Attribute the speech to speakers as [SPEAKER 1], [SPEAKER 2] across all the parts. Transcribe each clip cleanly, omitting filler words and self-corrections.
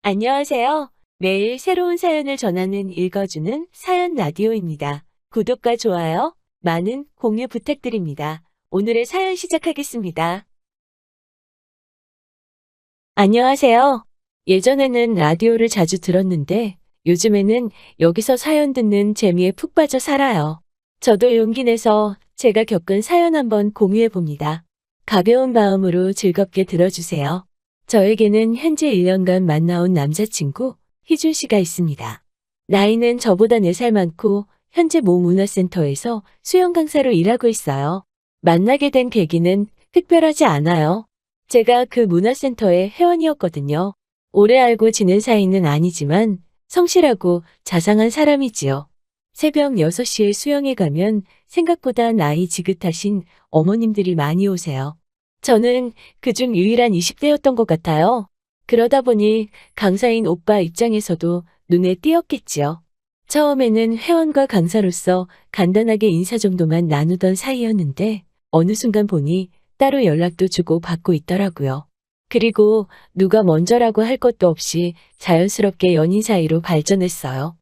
[SPEAKER 1] 안녕하세요. 매일 새로운 사연을 전하는 읽어주는 사연 라디오입니다. 구독과 좋아요, 많은 공유 부탁드립니다. 오늘의 사연 시작하겠습니다. 안녕하세요. 예전에는 라디오를 자주 들었는데 요즘에는 여기서 사연 듣는 재미에 푹 빠져 살아요. 저도 용기 내서 제가 겪은 사연 한번 공유해 봅니다. 가벼운 마음으로 즐겁게 들어주세요. 저에게는 현재 1년간 만나온 남자친구 희준 씨가 있습니다. 나이는 저보다 4살 많고 현재 모 문화센터에서 수영 강사로 일하고 있어요. 만나게 된 계기는 특별하지 않아요. 제가 그 문화센터의 회원이었거든요. 오래 알고 지낸 사이는 아니지만 성실하고 자상한 사람이지요. 새벽 6시에 수영에 가면 생각보다 나이 지긋하신 어머님들이 많이 오세요. 저는 그중 유일한 20대였던 것 같아요. 그러다 보니 강사인 오빠 입장에서도 눈에 띄었겠지요. 처음에는 회원과 강사로서 간단하게 인사 정도만 나누던 사이였는데 어느 순간 보니 따로 연락도 주고 받고 있더라고요. 그리고 누가 먼저라고 할 것도 없이 자연스럽게 연인 사이로 발전했어요.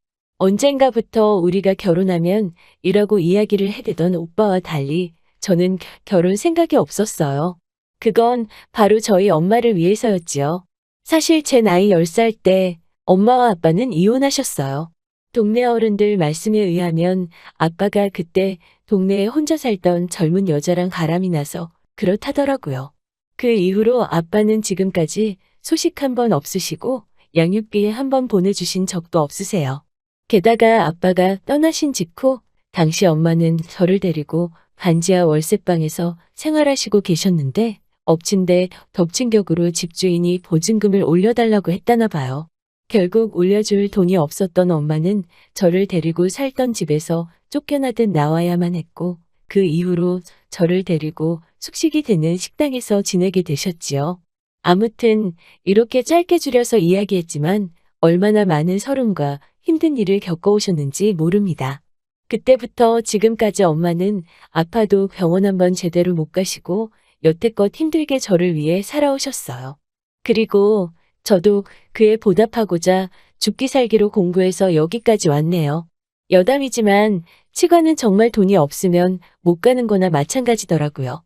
[SPEAKER 1] 언젠가부터 우리가 결혼하면 이라고 이야기를 해대던 오빠와 달리 저는 결혼 생각이 없었어요. 그건 바로 저희 엄마를 위해서였지요. 사실 제 나이 10살 때 엄마와 아빠는 이혼하셨어요. 동네 어른들 말씀에 의하면 아빠가 그때 동네에 혼자 살던 젊은 여자랑 바람이 나서 그렇다더라고요. 그 이후로 아빠는 지금까지 소식 한 번 없으시고 양육비 한 번 보내주신 적도 없으세요. 게다가 아빠가 떠나신 직후 당시 엄마는 저를 데리고 반지하 월세방에서 생활하시고 계셨는데 엎친 데 덮친 격으로 집주인이 보증금을 올려달라고 했다나 봐요. 결국 올려줄 돈이 없었던 엄마는 저를 데리고 살던 집에서 쫓겨나듯 나와야만 했고 그 이후로 저를 데리고 숙식이 되는 식당에서 지내게 되셨지요. 아무튼 이렇게 짧게 줄여서 이야기했지만 얼마나 많은 서름과 힘든 일을 겪어오셨는지 모릅니다. 그때부터 지금까지 엄마는 아파도 병원 한번 제대로 못 가시고 여태껏 힘들게 저를 위해 살아오셨어요. 그리고 저도 그에 보답하고자 죽기 살기로 공부해서 여기까지 왔네요. 여담이지만 치과는 정말 돈이 없으면 못 가는 거나 마찬가지더라고요.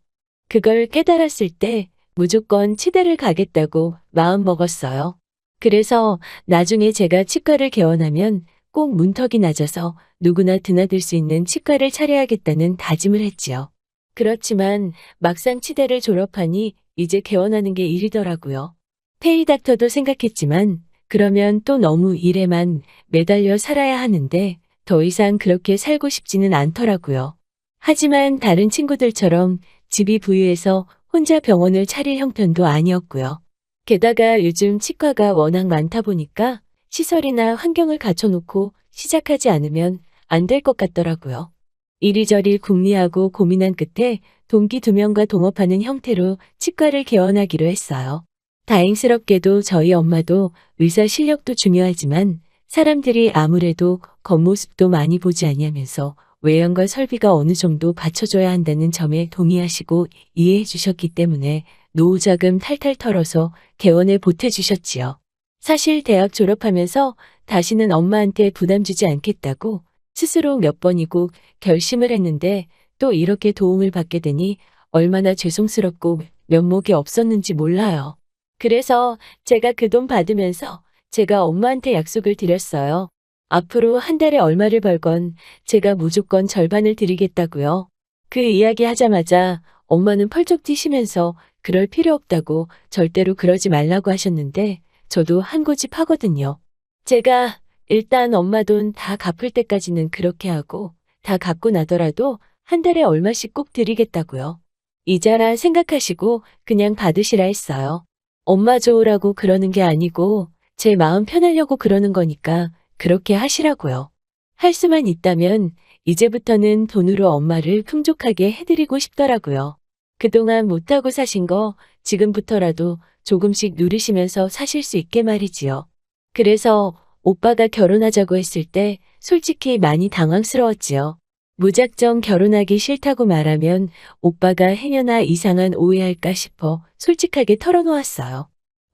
[SPEAKER 1] 그걸 깨달았을 때 무조건 치대를 가겠다고 마음 먹었어요. 그래서 나중에 제가 치과를 개원하면 꼭 문턱이 낮아서 누구나 드나들 수 있는 치과를 차려야겠다는 다짐을 했지요. 그렇지만 막상 치대를 졸업하니 이제 개원하는 게 일이더라고요. 페이닥터도 생각했지만 그러면 또 너무 일에만 매달려 살아야 하는데 더 이상 그렇게 살고 싶지는 않더라고요. 하지만 다른 친구들처럼 집이 부유해서 혼자 병원을 차릴 형편도 아니었고요. 게다가 요즘 치과가 워낙 많다 보니까 시설이나 환경을 갖춰놓고 시작하지 않으면 안 될 것 같더라고요. 이리저리 궁리하고 고민한 끝에 동기 2명과 동업하는 형태로 치과를 개원하기로 했어요. 다행스럽게도 저희 엄마도 의사 실력도 중요하지만 사람들이 아무래도 겉모습도 많이 보지 아니하면서 외형과 설비가 어느 정도 받쳐줘야 한다는 점에 동의하시고 이해해 주셨기 때문에 노후자금 탈탈 털어서 개원에 보태주셨지요. 사실 대학 졸업하면서 다시는 엄마한테 부담 주지 않겠다고 스스로 몇 번이고 결심을 했는데 또 이렇게 도움을 받게 되니 얼마나 죄송스럽고 면목이 없었는지 몰라요. 그래서 제가 그 돈 받으면서 제가 엄마한테 약속을 드렸어요. 앞으로 한 달에 얼마를 벌건 제가 무조건 절반을 드리겠다고요. 그 이야기 하자마자 엄마는 펄쩍 뛰시면서 그럴 필요 없다고 절대로 그러지 말라고 하셨는데 저도 한 고집 하거든요. 제가 일단 엄마 돈 다 갚을 때까지는 그렇게 하고 다 갚고 나더라도 한 달에 얼마씩 꼭 드리겠다고요. 이자라 생각하시고 그냥 받으시라 했어요. 엄마 좋으라고 그러는 게 아니고 제 마음 편하려고 그러는 거니까 그렇게 하시라고요. 할 수만 있다면 이제부터는 돈으로 엄마를 풍족하게 해드리고 싶더라고요. 그동안 못하고 사신 거 지금부터라도 조금씩 누리시면서 사실 수 있게 말이지요. 그래서 오빠가 결혼하자고 했을 때 솔직히 많이 당황스러웠지요. 무작정 결혼하기 싫다고 말하면 오빠가 행여나 이상한 오해할까 싶어 솔직하게 털어놓았어요.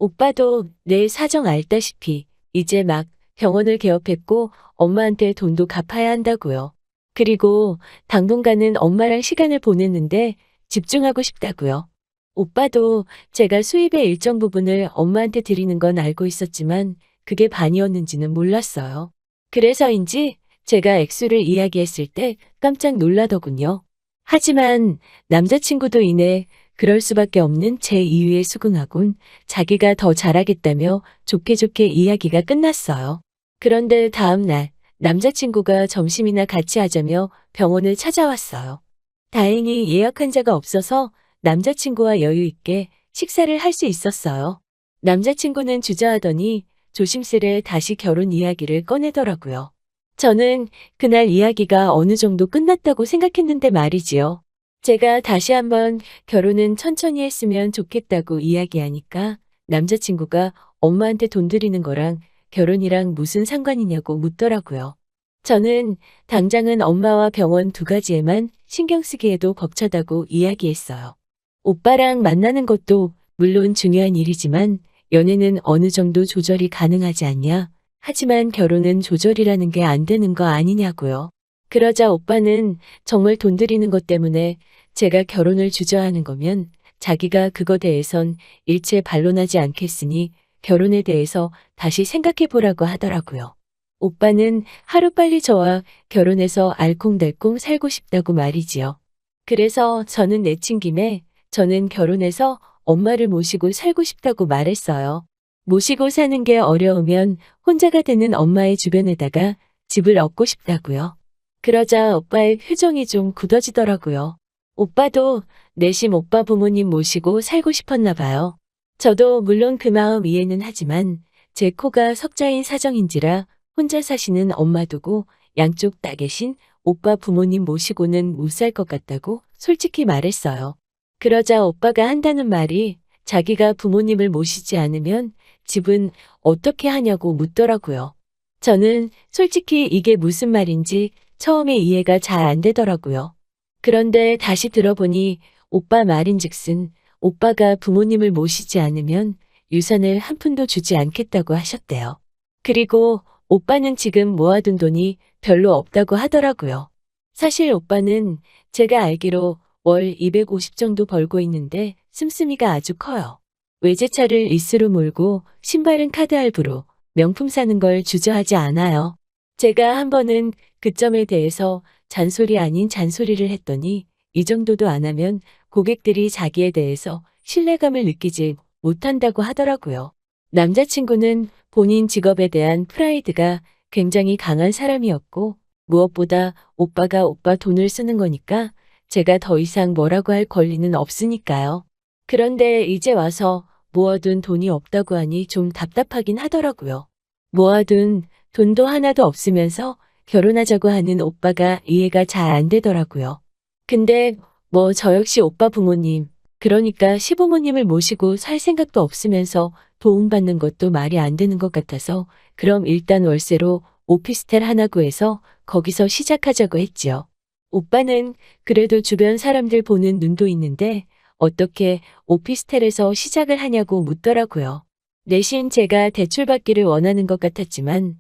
[SPEAKER 1] 오빠도 내 사정 알다시피 이제 막 병원을 개업했고 엄마한테 돈도 갚아야 한다고요. 그리고 당분간은 엄마랑 시간을 보냈는데 집중하고 싶다고요. 오빠도 제가 수입의 일정 부분을 엄마한테 드리는 건 알고 있었지만 그게 반이었는지는 몰랐어요. 그래서인지 제가 액수를 이야기했을 때 깜짝 놀라더군요. 하지만 남자친구도 이내 그럴 수밖에 없는 제 이유에 수긍하곤 자기가 더 잘하겠다며 좋게 좋게 이야기가 끝났어요. 그런데 다음 날 남자친구가 점심이나 같이 하자며 병원을 찾아왔어요. 다행히 예약 환자가 없어서 남자친구와 여유 있게 식사를 할 수 있었어요. 남자친구는 주저하더니 조심스레 다시 결혼 이야기를 꺼내더라고요. 저는 그날 이야기가 어느 정도 끝났다고 생각했는데 말이지요. 제가 다시 한번 결혼은 천천히 했으면 좋겠다고 이야기하니까 남자친구가 엄마한테 돈 드리는 거랑 결혼이랑 무슨 상관이냐고 묻더라고요. 저는 당장은 엄마와 병원 두 가지에만 신경 쓰기에도 벅차다고 이야기했어요. 오빠랑 만나는 것도 물론 중요한 일이지만 연애는 어느 정도 조절이 가능하지 않냐? 하지만 결혼은 조절이라는 게 안 되는 거 아니냐고요. 그러자 오빠는 정말 돈 들이는 것 때문에 제가 결혼을 주저하는 거면 자기가 그거 대해선 일체 반론하지 않겠으니 결혼에 대해서 다시 생각해 보라고 하더라고요. 오빠는 하루빨리 저와 결혼해서 알콩달콩 살고 싶다고 말이지요. 그래서 저는 내친 김에 저는 결혼해서 엄마를 모시고 살고 싶다고 말했어요. 모시고 사는 게 어려우면 혼자가 되는 엄마의 주변에다가 집을 얻고 싶다고요. 그러자 오빠의 표정이 좀 굳어지더라고요. 오빠도 내심 오빠 부모님 모시고 살고 싶었나 봐요. 저도 물론 그 마음 이해는 하지만 제 코가 석자인 사정인지라 혼자 사시는 엄마 두고 양쪽 다 계신 오빠 부모님 모시고는 못 살 것 같다고 솔직히 말했어요. 그러자 오빠가 한다는 말이 자기가 부모님을 모시지 않으면 집은 어떻게 하냐고 묻더라고요. 저는 솔직히 이게 무슨 말인지 처음에 이해가 잘 안 되더라고요. 그런데 다시 들어보니 오빠 말인즉슨 오빠가 부모님을 모시지 않으면 유산을 한 푼도 주지 않겠다고 하셨대요. 그리고 오빠는 지금 모아둔 돈이 별로 없다고 하더라고요. 사실 오빠는 제가 알기로 월 250 정도 벌고 있는데 씀씀이가 아주 커요. 외제차를 리스로 몰고 신발은 카드 할부로 명품 사는 걸 주저하지 않아요. 제가 한 번은 그 점에 대해서 잔소리 아닌 잔소리를 했더니 이 정도도 안 하면 고객들이 자기에 대해서 신뢰감을 느끼지 못한다고 하더라고요. 남자친구는 본인 직업에 대한 프라이드가 굉장히 강한 사람이었고 무엇보다 오빠가 오빠 돈을 쓰는 거니까 제가 더 이상 뭐라고 할 권리는 없으니까요. 그런데 이제 와서 모아둔 돈이 없다고 하니 좀 답답하긴 하더라고요. 모아둔 돈도 하나도 없으면서 결혼하자고 하는 오빠가 이해가 잘 안 되더라고요. 근데 뭐 저 역시 오빠 부모님, 그러니까 시부모님을 모시고 살 생각도 없으면서 도움받는 것도 말이 안 되는 것 같아서 그럼 일단 월세로 오피스텔 하나 구해서 거기서 시작하자고 했지요. 오빠는 그래도 주변 사람들 보는 눈도 있는데 어떻게 오피스텔에서 시작을 하냐고 묻더라고요. 내심 제가 대출받기를 원하는 것 같았지만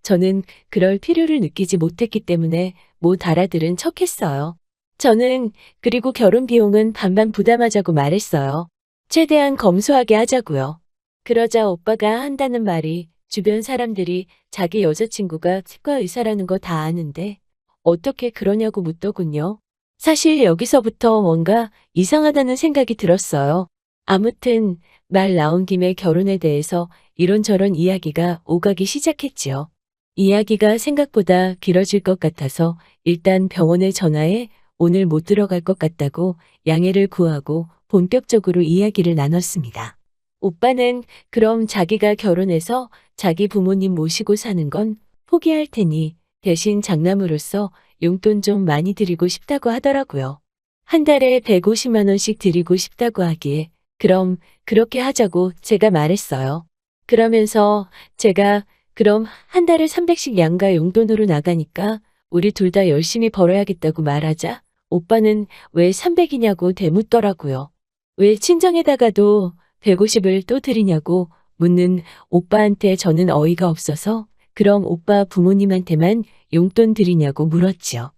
[SPEAKER 1] 저는 그럴 필요를 느끼지 못했기 때문에 못 알아들은 척했어요. 저는 그리고 결혼 비용은 반반 부담하자고 말했어요. 최대한 검소하게 하자고요. 그러자 오빠가 한다는 말이 주변 사람들이 자기 여자친구가 치과 의사라는 거 다 아는데 어떻게 그러냐고 묻더군요. 사실 여기서부터 뭔가 이상하다는 생각이 들었어요. 아무튼 말 나온 김에 결혼에 대해서 이런저런 이야기가 오가기 시작했지요. 이야기가 생각보다 길어질 것 같아서 일단 병원에 전화해 오늘 못 들어갈 것 같다고 양해를 구하고 본격적으로 이야기를 나눴습니다. 오빠는 그럼 자기가 결혼해서 자기 부모님 모시고 사는 건 포기할 테니 대신 장남으로서 용돈 좀 많이 드리고 싶다고 하더라고요. 한 달에 150만 원씩 드리고 싶다고 하기에 그럼 그렇게 하자고 제가 말했어요. 그러면서 제가 그럼 한 달에 300씩 양가 용돈으로 나가니까 우리 둘 다 열심히 벌어야겠다고 말하자 오빠는 왜 300이냐고 되묻더라고요. 왜 친정에다가도 150을 또 드리냐고 묻는 오빠한테 저는 어이가 없어서 그럼 오빠 부모님한테만 용돈 드리냐고 물었지요.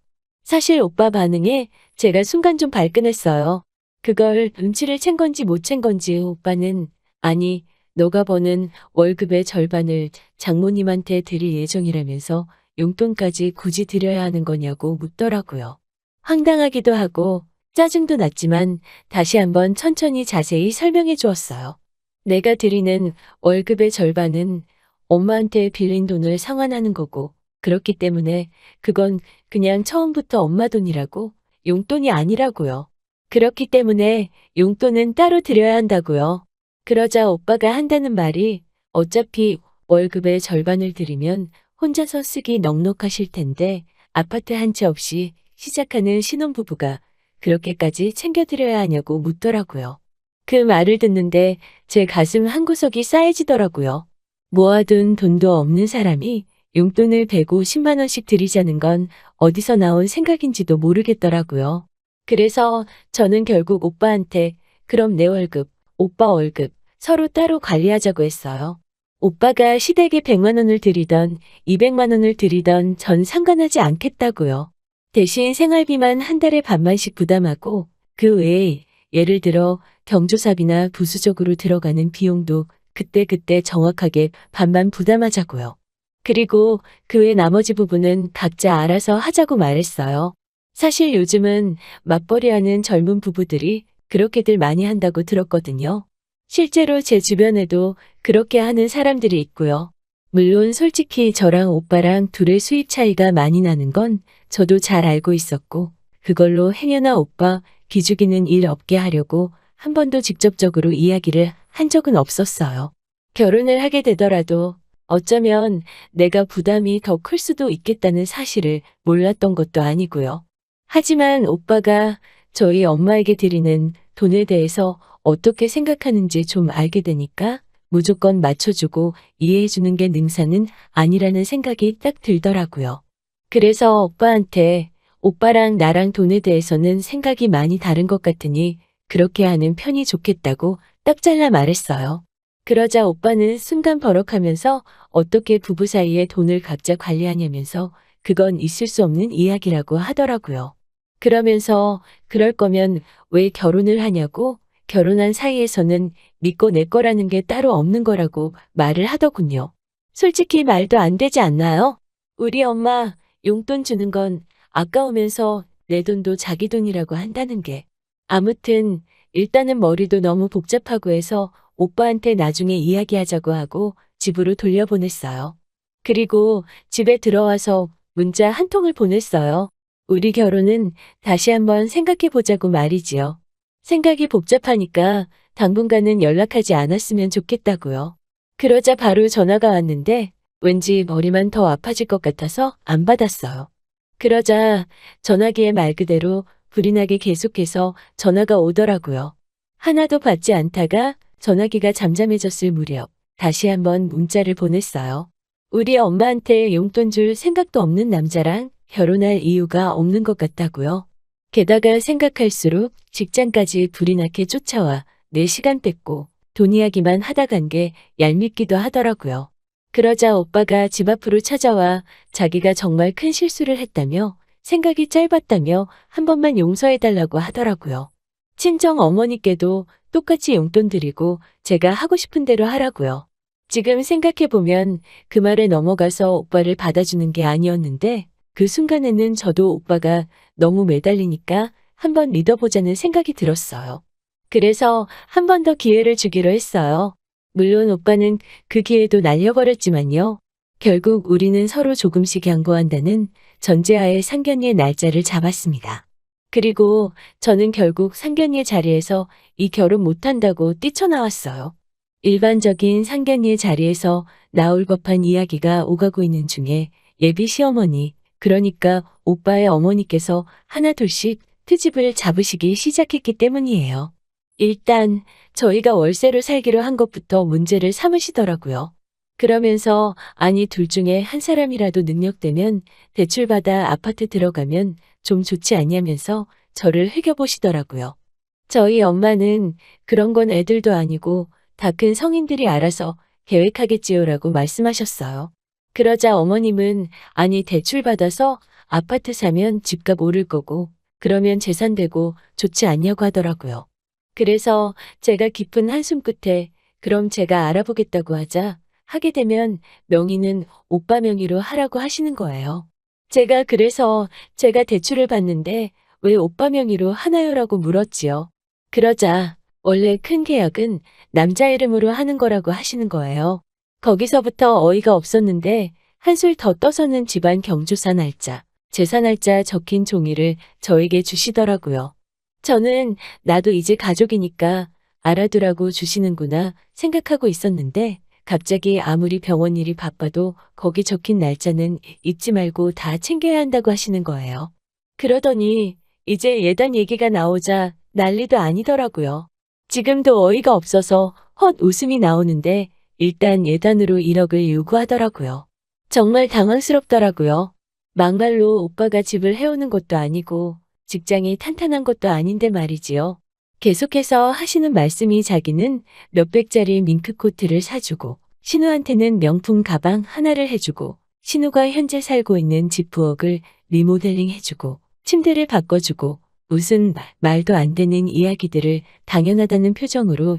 [SPEAKER 1] 사실 오빠 반응에 제가 순간 좀 발끈했어요. 그걸 눈치를 챈 건지 못 챈 건지 오빠는 아니, 너가 버는 월급의 절반을 장모님한테 드릴 예정이라면서 용돈까지 굳이 드려야 하는 거냐고 묻더라고요. 황당하기도 하고 짜증도 났지만 다시 한번 천천히 자세히 설명해 주었어요. 내가 드리는 월급의 절반은 엄마한테 빌린 돈을 상환하는 거고 그렇기 때문에 그건 그냥 처음부터 엄마 돈이라고 용돈이 아니라고요. 그렇기 때문에 용돈은 따로 드려야 한다고요. 그러자 오빠가 한다는 말이 어차피 월급의 절반을 드리면 혼자서 쓰기 넉넉하실 텐데 아파트 한 채 없이 시작하는 신혼부부가 그렇게까지 챙겨드려야 하냐고 묻더라고요. 그 말을 듣는데 제 가슴 한구석이 싸해지더라고요. 모아둔 돈도 없는 사람이 용돈을 150만 원씩 드리자는 건 어디서 나온 생각인지도 모르겠더라고요. 그래서 저는 결국 오빠한테 그럼 내 월급, 오빠 월급 서로 따로 관리하자고 했어요. 오빠가 시댁에 100만 원을 드리던 200만 원을 드리던 전 상관하지 않겠다고요. 대신 생활비만 한 달에 반만씩 부담하고 그 외에 예를 들어 경조사비나 부수적으로 들어가는 비용도 그때그때 정확하게 반만 부담하자고요. 그리고 그 외 나머지 부분은 각자 알아서 하자고 말했어요. 사실 요즘은 맞벌이하는 젊은 부부들이 그렇게들 많이 한다고 들었거든요. 실제로 제 주변에도 그렇게 하는 사람들이 있고요. 물론 솔직히 저랑 오빠랑 둘의 수입 차이가 많이 나는 건 저도 잘 알고 있었고 그걸로 행여나 오빠 기죽이는 일 없게 하려고 한 번도 직접적으로 이야기를 한 적은 없었어요. 결혼을 하게 되더라도 어쩌면 내가 부담이 더 클 수도 있겠다는 사실을 몰랐던 것도 아니고요. 하지만 오빠가 저희 엄마에게 드리는 돈에 대해서 어떻게 생각하는지 좀 알게 되니까 무조건 맞춰주고 이해해주는 게 능사는 아니라는 생각이 딱 들더라고요. 그래서 오빠한테 오빠랑 나랑 돈에 대해서는 생각이 많이 다른 것 같으니 그렇게 하는 편이 좋겠다고 딱 잘라 말했어요. 그러자 오빠는 순간 버럭하면서 어떻게 부부 사이에 돈을 각자 관리하냐면서 그건 있을 수 없는 이야기라고 하더라고요. 그러면서 그럴 거면 왜 결혼을 하냐고 결혼한 사이에서는 믿고 내 거라는 게 따로 없는 거라고 말을 하더군요. 솔직히 말도 안 되지 않나요? 우리 엄마 용돈 주는 건 아까우면서 내 돈도 자기 돈이라고 한다는 게. 아무튼 일단은 머리도 너무 복잡하고 해서 오빠한테 나중에 이야기하자고 하고 집으로 돌려보냈어요. 그리고 집에 들어와서 문자 한 통을 보냈어요. 우리 결혼은 다시 한번 생각해 보자고 말이지요. 생각이 복잡하니까 당분간은 연락하지 않았으면 좋겠다고요. 그러자 바로 전화가 왔는데 왠지 머리만 더 아파질 것 같아서 안 받았어요. 그러자 전화기에 말 그대로 불이 나게 계속해서 전화가 오더라고요. 하나도 받지 않다가 전화기가 잠잠해졌을 무렵 다시 한번 문자를 보냈어요. 우리 엄마한테 용돈 줄 생각도 없는 남자랑 결혼할 이유가 없는 것 같다고요. 게다가 생각할수록 직장까지 불이 나게 쫓아와 내 시간 뺏고 돈 이야기만 하다 간 게 얄밉기도 하더라고요. 그러자 오빠가 집 앞으로 찾아와 자기가 정말 큰 실수를 했다며 생각이 짧았다며 한 번만 용서해달라고 하더라고요. 친정 어머니께도 똑같이 용돈 드리고 제가 하고 싶은 대로 하라고요. 지금 생각해보면 그 말에 넘어가서 오빠를 받아주는 게 아니었는데 그 순간에는 저도 오빠가 너무 매달리니까 한번 믿어보자는 생각이 들었어요. 그래서 한 번 더 기회를 주기로 했어요. 물론 오빠는 그 기회도 날려버렸지만요. 결국 우리는 서로 조금씩 양보한다는 전제하에 상견례 날짜를 잡았습니다. 그리고 저는 결국 상견례 자리에서 이 결혼 못한다고 뛰쳐나왔어요. 일반적인 상견례 자리에서 나올 법한 이야기가 오가고 있는 중에 예비 시어머니, 그러니까 오빠의 어머니께서 하나둘씩 트집을 잡으시기 시작했기 때문이에요. 일단 저희가 월세로 살기로 한 것부터 문제를 삼으시더라고요. 그러면서 아니 둘 중에 한 사람이라도 능력되면 대출받아 아파트 들어가면 좀 좋지 않냐면서 저를 흘겨보시더라고요. 저희 엄마는 그런 건 애들도 아니고 다 큰 성인들이 알아서 계획하겠지요라고 말씀하셨어요. 그러자 어머님은 아니 대출 받아서 아파트 사면 집값 오를 거고 그러면 재산 되고 좋지 않냐고 하더라고요. 그래서 제가 깊은 한숨 끝에 그럼 제가 알아보겠다고 하자 하게 되면 명의는 오빠 명의로 하라고 하시는 거예요. 제가 그래서 제가 대출을 받는데 왜 오빠 명의로 하나요라고 물었지요. 그러자 원래 큰 계약은 남자 이름으로 하는 거라고 하시는 거예요. 거기서부터 어이가 없었는데 한술 더 떠서는 집안 경조사 날짜, 재산 날짜 적힌 종이를 저에게 주시더라고요. 저는 나도 이제 가족이니까 알아두라고 주시는구나 생각하고 있었는데 갑자기 아무리 병원 일이 바빠도 거기 적힌 날짜는 잊지 말고 다 챙겨야 한다고 하시는 거예요. 그러더니 이제 예단 얘기가 나오자 난리도 아니더라고요. 지금도 어이가 없어서 헛 웃음이 나오는데 일단 예단으로 1억을 요구하더라고요. 정말 당황스럽더라고요. 막말로 오빠가 집을 해오는 것도 아니고 직장이 탄탄한 것도 아닌데 말이지요. 계속해서 하시는 말씀이 자기는 몇백짜리 밍크코트를 사주고 신우한테는 명품 가방 하나를 해주고 신우가 현재 살고 있는 집 부엌을 리모델링 해주고 침대를 바꿔주고 무슨 말도 안 되는 이야기들을 당연하다는 표정으로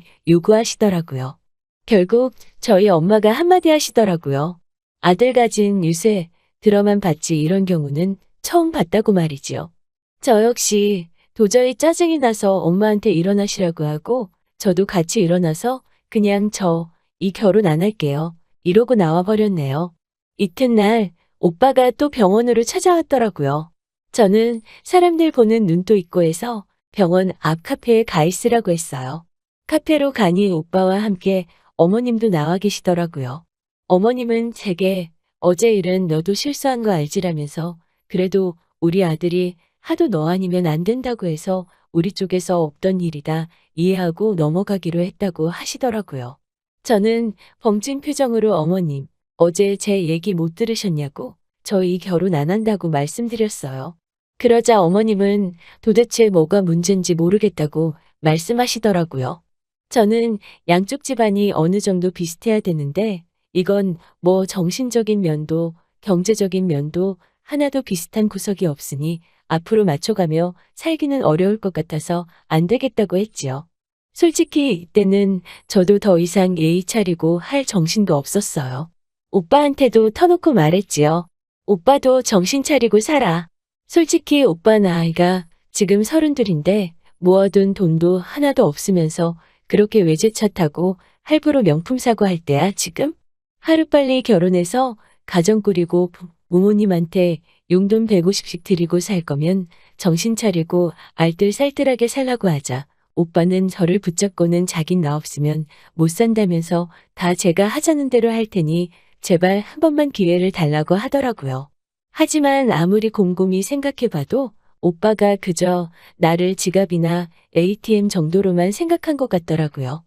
[SPEAKER 1] 요구하시더라고요. 결국 저희 엄마가 한마디 하시더라고요. 아들 가진 유세 들어만 봤지 이런 경우는 처음 봤다고 말이지요. 저 역시 도저히 짜증이 나서 엄마한테 일어나시라고 하고 저도 같이 일어나서 그냥 저 이 결혼 안 할게요. 이러고 나와버렸네요. 이튿날 오빠가 또 병원으로 찾아왔더라고요. 저는 사람들 보는 눈도 있고 해서 병원 앞 카페에 가 있으라고 했어요. 카페로 가니 오빠와 함께 어머님도 나와 계시더라고요. 어머님은 제게 어제 일은 너도 실수한 거 알지라면서 그래도 우리 아들이 하도 너 아니면 안 된다고 해서 우리 쪽에서 없던 일이다 이해하고 넘어가기로 했다고 하시더라고요. 저는 벙찐 표정으로 어머님, 어제 제 얘기 못 들으셨냐고 저희 결혼 안 한다고 말씀드렸어요. 그러자 어머님은 도대체 뭐가 문제인지 모르겠다고 말씀하시더라고요. 저는 양쪽 집안이 어느 정도 비슷해야 되는데 이건 뭐 정신적인 면도 경제적인 면도 하나도 비슷한 구석이 없으니 앞으로 맞춰가며 살기는 어려울 것 같아서 안 되겠다고 했지요. 솔직히 이때는 저도 더 이상 예의 차리고 할 정신도 없었어요. 오빠한테도 터놓고 말했지요. 오빠도 정신 차리고 살아. 솔직히 오빠 나이가 지금 32인데 모아둔 돈도 하나도 없으면서 그렇게 외제차 타고 할부로 명품 사고 할 때야 지금? 하루빨리 결혼해서 가정 꾸리고 부모님한테 용돈 150씩 드리고 살 거면 정신 차리고 알뜰살뜰하게 살라고 하자. 오빠는 저를 붙잡고는 자긴 나 없으면 못 산다면서 다 제가 하자는 대로 할 테니 제발 한 번만 기회를 달라고 하더라고요. 하지만 아무리 곰곰이 생각해봐도 오빠가 그저 나를 지갑이나 ATM 정도로만 생각한 것 같더라고요.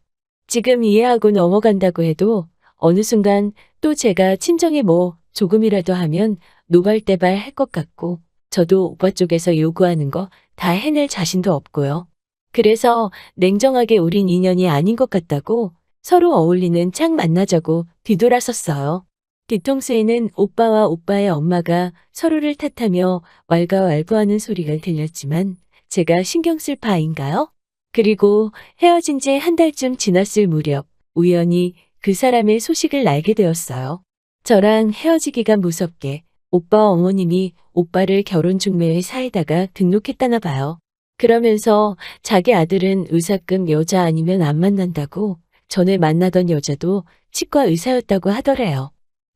[SPEAKER 1] 지금 이해하고 넘어간다고 해도 어느 순간 또 제가 친정에 뭐 조금이라도 하면 노발대발 할 것 같고 저도 오빠 쪽에서 요구하는 거 다 해낼 자신도 없고요. 그래서 냉정하게 우린 인연이 아닌 것 같다고 서로 어울리는 짝 만나자고 뒤돌아섰어요. 뒤통수에는 오빠와 오빠의 엄마가 서로를 탓하며 왈가왈부하는 소리가 들렸지만 제가 신경 쓸 바인가요? 그리고 헤어진 지 한 달쯤 지났을 무렵 우연히 그 사람의 소식을 알게 되었어요. 저랑 헤어지기가 무섭게 오빠 어머님이 오빠를 결혼 중매회 사에다가 등록했다나 봐요. 그러면서 자기 아들은 의사급 여자 아니면 안 만난다고 전에 만나던 여자도 치과 의사였다고 하더래요.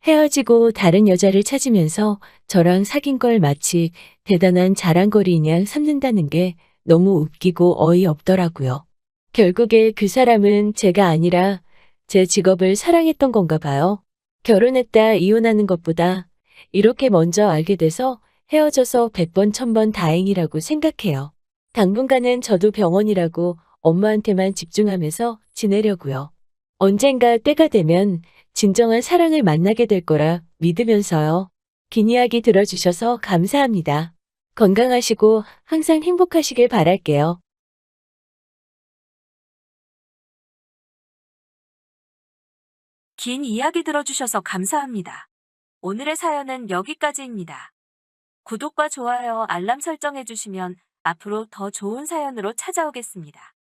[SPEAKER 1] 헤어지고 다른 여자를 찾으면서 저랑 사귄 걸 마치 대단한 자랑거리냐 삼는다는 게 너무 웃기고 어이없더라고요. 결국에 그 사람은 제가 아니라 제 직업을 사랑했던 건가 봐요. 결혼했다 이혼하는 것보다 이렇게 먼저 알게 돼서 헤어져서 100번 1000번 다행이라고 생각해요. 당분간은 저도 병원이라고 엄마한테만 집중하면서 지내려고요. 언젠가 때가 되면 진정한 사랑을 만나게 될 거라 믿으면서요. 긴 이야기 들어주셔서 감사합니다. 건강하시고 항상 행복하시길 바랄게요.
[SPEAKER 2] 긴 이야기 들어주셔서 감사합니다. 오늘의 사연은 여기까지입니다. 구독과 좋아요, 알람 설정해주시면 앞으로 더 좋은 사연으로 찾아오겠습니다.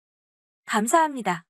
[SPEAKER 2] 감사합니다.